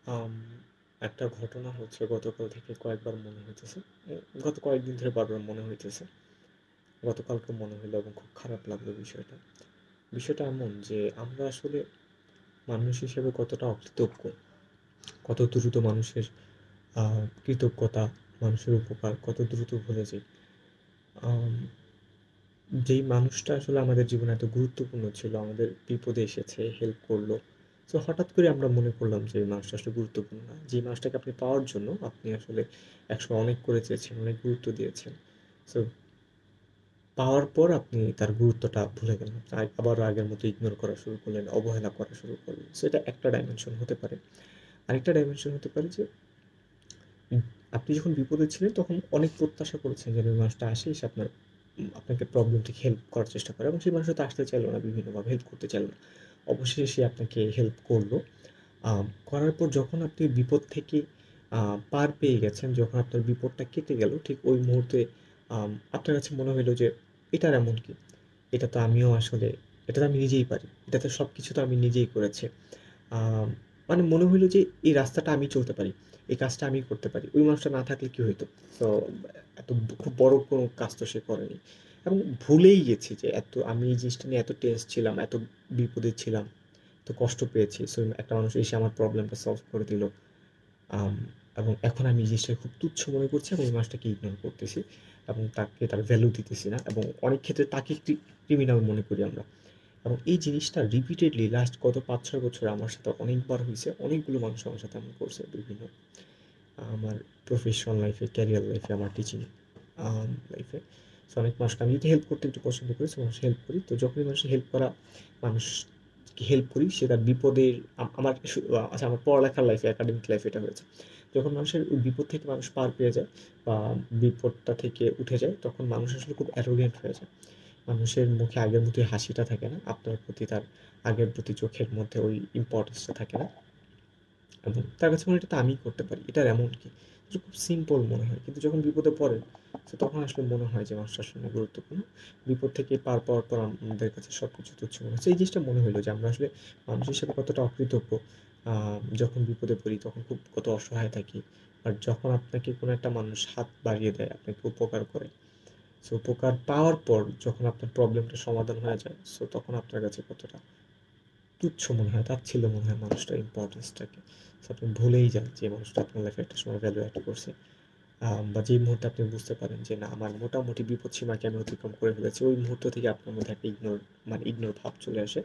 আম একটা ঘটনা হচ্ছে গতকাল থেকে কয়েকবার মনে হইতেছে। গত কয়েকদিন ধরে বারবার মনে হইতেছে। গতকালকে মনে হইলো এবং খুব খারাপ লাগলো বিষয়টা। বিষয়টা এমন যে আমরা আসলে মানুষ হিসেবে কতটা অকৃতজ্ঞ, কত দ্রুত মানুষের কৃতজ্ঞতা, মানুষের উপকার কত দ্রুত ভুলে যাই। আম যেই মানুষটা আসলে আমাদের জীবনে এত গুরুত্বপূর্ণ ছিল, আমাদের বিপদে এসেছে, হেল্প করলো। সো হঠাৎ করে আমরা মনে করলাম যে এই মানুষটা আসলে গুরুত্বপূর্ণ না। যে মানুষটাকে আপনি পাওয়ার জন্য আপনি আসলে একসময় অনেক করে চেয়েছেন, অনেক গুরুত্ব দিয়েছেন। সো পাওয়ার পর আপনি তার গুরুত্বটা ভুলে গেলেন। আবার আগের মতো ইগনোর করা শুরু করলেন, অবহেলা করা শুরু করলেন। সো এটা একটা ডাইমেনশন হতে পারে। আরেকটা ডাইমেনশন হতে পারে যে উম আপনি যখন বিপদে ছিলেন তখন অনেক প্রত্যাশা করেছেন যেন ওই মানুষটা আসে, এসে আপনাকে প্রবলেম থেকে হেল্প করার চেষ্টা করে এবং সেই মানুষ হয়তো আসতে চাইলো না, বিভিন্নভাবে হেল্প করতে চাইলো না। অবশেষে সে আপনাকে হেল্প করলো। করার পর যখন আপনি বিপদ থেকে পার পেয়ে গেছেন, যখন আপনার বিপদটা কেটে গেল, ঠিক ওই মুহূর্তে আপনার কাছে মনে হইলো যে এটার এমন কি? এটা তো আমিও আসলে, এটা তো আমি নিজেই পারি। এটাতে সবকিছু তো আমি নিজেই করেছি। আম মানে মনে হইলো যে এই রাস্তাটা আমি চলতে পারি। এই কাজটা আমি করতে পারি। ওই মানুষটা না থাকলে কি হইতো? সো এত খুব বড় কোনো কাজ তো সে করেনি। এবং ভুলেই গেছি যে আমি এই জিনিসটা নিয়ে এত টেনস ছিলাম, এত বিপদে ছিলাম, এত কষ্ট পেয়েছি। সো একটা মানুষ এসে আমার প্রবলেমটা সলভ করে দিল। আম এবং এখন আমি এই জিনিসটাকে খুব তুচ্ছ মনে করছি এবং এই মানুষটাকে ইগনোর করতেছি এবং তাকে তার ভ্যালু দিতেছি না এবং অনেক ক্ষেত্রে তাকে ক্রিমিনাল মনে করি আমরা। এবং এই জিনিসটা রিপিটেডলি লাস্ট গত ৫-৬ বছরে আমার সাথে অনেকবার হইছে। অনেকগুলো মানুষ আমার সাথে এমন করছে বিভিন্ন আমার প্রফেশনাল লাইফে, ক্যারিয়ার লাইফে, আমার টিচিং লাইফে। সো অনেক মানুষকে আমি যদি হেল্প করতে একটু পছন্দ করি, সো মানুষকে হেল্প করি। তো যখনই মানুষকে হেল্প করা, মানুষকে হেল্প করি সে তার বিপদের আমার আচ্ছা আমার পড়ালেখার লাইফে, একাডেমিক লাইফে এটা হয়েছে। যখন মানুষের ওই বিপদ থেকে মানুষ পার পেয়ে যায় বা বিপদটা থেকে উঠে যায়, তখন মানুষ আসলে খুব অ্যারোগেন্ট হয়ে যায়। মানুষের মুখে আগের মতোই হাসিটা থাকে না। আপনার প্রতি তার আগের প্রতি চোখের মধ্যে ওই ইম্পর্টেন্সটা থাকে না। এবং তার কাছে মনে হয় এটা তো আমিই করতে পারি। এটার এমন কি? এটা খুব সিম্পল মনে হয়। কিন্তু যখন বিপদে পড়েন, তো তখন আসলে মনে হয় যে মানুষটা আসলে অনেক গুরুত্বপূর্ণ। বিপদ থেকে পার পাওয়ার পর আমাদের কাছে সবকিছু তুচ্ছ মনে হচ্ছে। এই জিনিসটা মনে হইলো যে আমরা আসলে মানুষ হিসেবে কতটা অকৃতজ্ঞ। আ যখন বিপদে পড়ি তখন কত অসহায় থাকি। আর যখন আপনাকে কোনো একটা মানুষ হাত বাড়িয়ে দেয়, আপনাকে উপকার করে, সো উপকার পাওয়ার পর যখন আপনার প্রবলেমটা সমাধান হয়ে যায়, সো তখন আপনার কাছে কতটা তুচ্ছ মনে হয়, তাচ্ছিল্য মনে হয় মানুষটার ইম্পর্টেন্সটাকে। সো আপনি ভুলেই যান যে মানুষটা আপনার লাইফে একটা সময় ভ্যালু অ্যাড করছে। বা যেই মুহূর্তে আপনি বুঝতে পারেন যে না আমার মোটামুটি বিপদসীমাকে আমি অতিক্রম করে ফেলেছি, ওই মুহূর্ত থেকে আপনার মধ্যে একটা ইগনোর ভাব চলে আসে।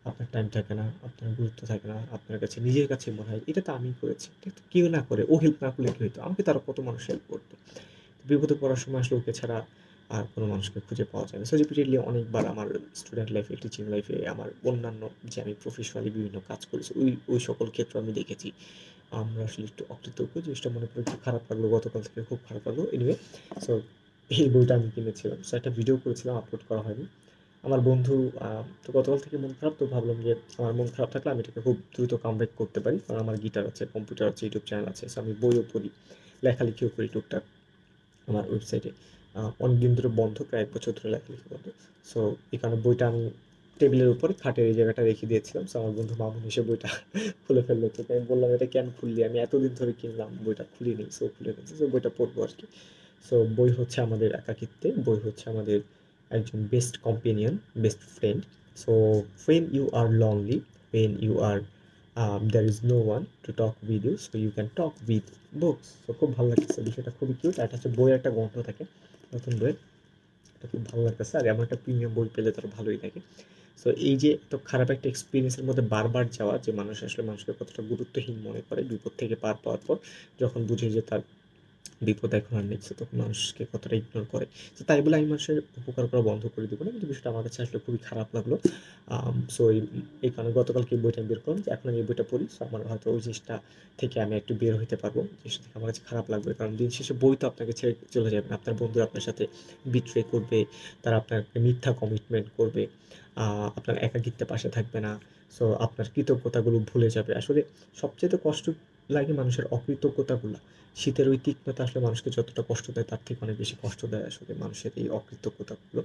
আপনার টাইম থাকে না, আপনার গুরুত্ব থাকে না, আপনার কাছে নিজের কাছে মনে হয় এটা তো আমিই করেছি। এটা তো কেউ না করে, ও হেল্প না করলে কি হইতো? আমাকে তো আরো কত মানুষ হেল্প করতো। বিপদে পড়ার সময় আসলে ওকে ছাড়া আর কোনো মানুষকে খুঁজে পাওয়া যায় না। সো রিপিটেডলি অনেকবার আমার স্টুডেন্ট লাইফে, টিচিং লাইফে, আমার অন্যান্য যে আমি প্রফেশনালি বিভিন্ন কাজ করেছি, ওই সকল ক্ষেত্রে আমি দেখেছি আমরা আসলে একটু অকৃতজ্ঞ। জিনিসটা মনে করে একটু খারাপ লাগলো, গতকাল থেকে খুব খারাপ লাগলো। এনিওয়ে, সো এই বইটা আমি কিনেছিলাম। সো একটা ভিডিও করেছিলাম, আপলোড করা হয়নি। আমার বন্ধু তো গতকাল থেকে মন খারাপ, তো ভাবলাম যে আমার মন খারাপ থাকলে আমি এটাকে খুব দ্রুত কামব্যাক করতে পারি। কারণ আমার গিটার আছে, কম্পিউটার আছে, ইউটিউব চ্যানেল আছে। সো আমি বইও পড়ি, লেখালেখিও করি টুকটাক। আমার ওয়েবসাইটে অনেকদিন ধরে বন্ধ, প্রায় ১ বছর ধরে লেখালেখি বন্ধ। সো এই কারণে বইটা আমি টেবিলের উপরে খাটের এই জায়গাটা রেখে দিয়েছিলাম। সো আমার বন্ধু মামুন এসে বইটা খুলে ফেললো। তোকে আমি বললাম এটা কেন খুললি? আমি এতদিন ধরে কিনলাম, বইটা খুলিনি। সো খুলে ফেলছি। সো বইটা পড়বো আরকি। সো বই হচ্ছে আমাদের একাকিত্বে, বই হচ্ছে আমাদের একজন best companion, best friend. So when you are lonely, when you are there is no one to talk with you, so you can talk with books. So খুব ভালো লাগতেছে, বিষয়টা খুবই কিউট। আর এটা হচ্ছে বইয়ের একটা গন্ধ থাকে, নতুন বইয়ের। এটা খুব ভালো লাগতেছে। আর এমন একটা প্রিমিয়াম বই পেলে তার ভালোই লাগে। সো এই যে এত খারাপ একটা এক্সপেরিয়েন্সের মধ্যে বারবার যাওয়া, যে মানুষ আসলে মানুষকে কতটা গুরুত্বহীন মনে করে বিপদ থেকে পার পাওয়ার পর, যখন বুঝে যে তার বিপদ এখন আর নেই, সো তখন মানুষকে কতটা ইগনোর করে। তো তাই বলে আমি মানুষের উপকার করা বন্ধ করে দিব না, কিন্তু বিষয়টা আমার কাছে আসলে খুবই খারাপ লাগলো। সো এই কারণে গতকালকে এই বইটা আমি বের করলাম যে এখন আমি এই বইটা পড়ি, সো আমার হয়তো ওই জিনিসটা থেকে আমি একটু বের হইতে পারবো। জিনিসটা থেকে আমার কাছে খারাপ লাগবে, কারণ দিন শেষে বই তো আপনাকে ছেড়ে চলে যাবে না। আপনার বন্ধুরা আপনার সাথে বিট্রে করবে, তারা আপনাকে মিথ্যা কমিটমেন্ট করবে, আপনার একাকিত্বে পাশে থাকবে না। সো আপনার কৃতজ্ঞতাগুলো ভুলে যাবে। আসলে সবচাইতে কষ্ট লাগে মানুষের অকৃতজ্ঞতাগুলা। শীতের ওই তীক্ষ্ণতা আসলে মানুষকে যতটা কষ্ট দেয় তার থেকে অনেক বেশি কষ্ট দেয় আসলে মানুষের এই অকৃতজ্ঞতাগুলো।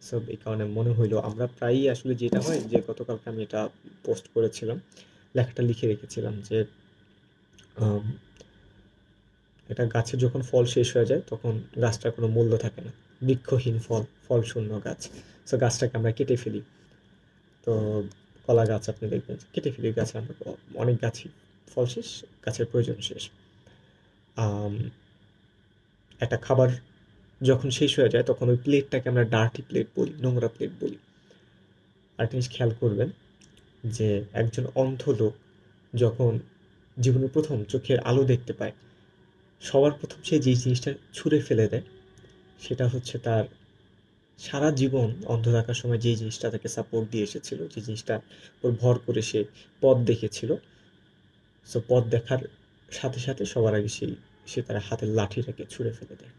সো এই কারণে মনে হইলো আমরা প্রায়ই আসলে, যেটা হয় যে গতকালকে আমি এটা পোস্ট করেছিলাম, লেখাটা লিখে রেখেছিলাম যে আম একটা গাছের যখন ফল শেষ হয়ে যায় তখন গাছটার কোনো মূল্য থাকে না। বৃক্ষহীন ফল, ফলশূন্য গাছ। সো গাছটাকে আমরা কেটে ফেলি। তো কলা গাছ আপনি দেখবেন যে কেটে ফেলি, গাছে আমরা অনেক গাছই ফল শেষ, গাছের প্রয়োজন শেষ। আম একটা খাবার যখন শেষ হয়ে যায় তখন ওই প্লেটটাকে আমরা ডার্টি প্লেট বলি, নোংরা প্লেট বলি। আরেকটা জিনিস খেয়াল করবেন যে একজন অন্ধ লোক যখন জীবনে ১ম চোখের আলো দেখতে পায়, সবার ১ম সে যেই জিনিসটা ছুঁড়ে ফেলে দেয় সেটা হচ্ছে তার সারা জীবন অন্ধ থাকার সময় যেই জিনিসটা তাকে সাপোর্ট দিয়ে এসেছিল, যে জিনিসটার উপর ভর করে সে পথ দেখেছিল। সো পথ দেখার সাথে, সাথে সবার আগে সে তার হাতের লাঠিটাকে ছুঁড়ে ফেলে দেয়।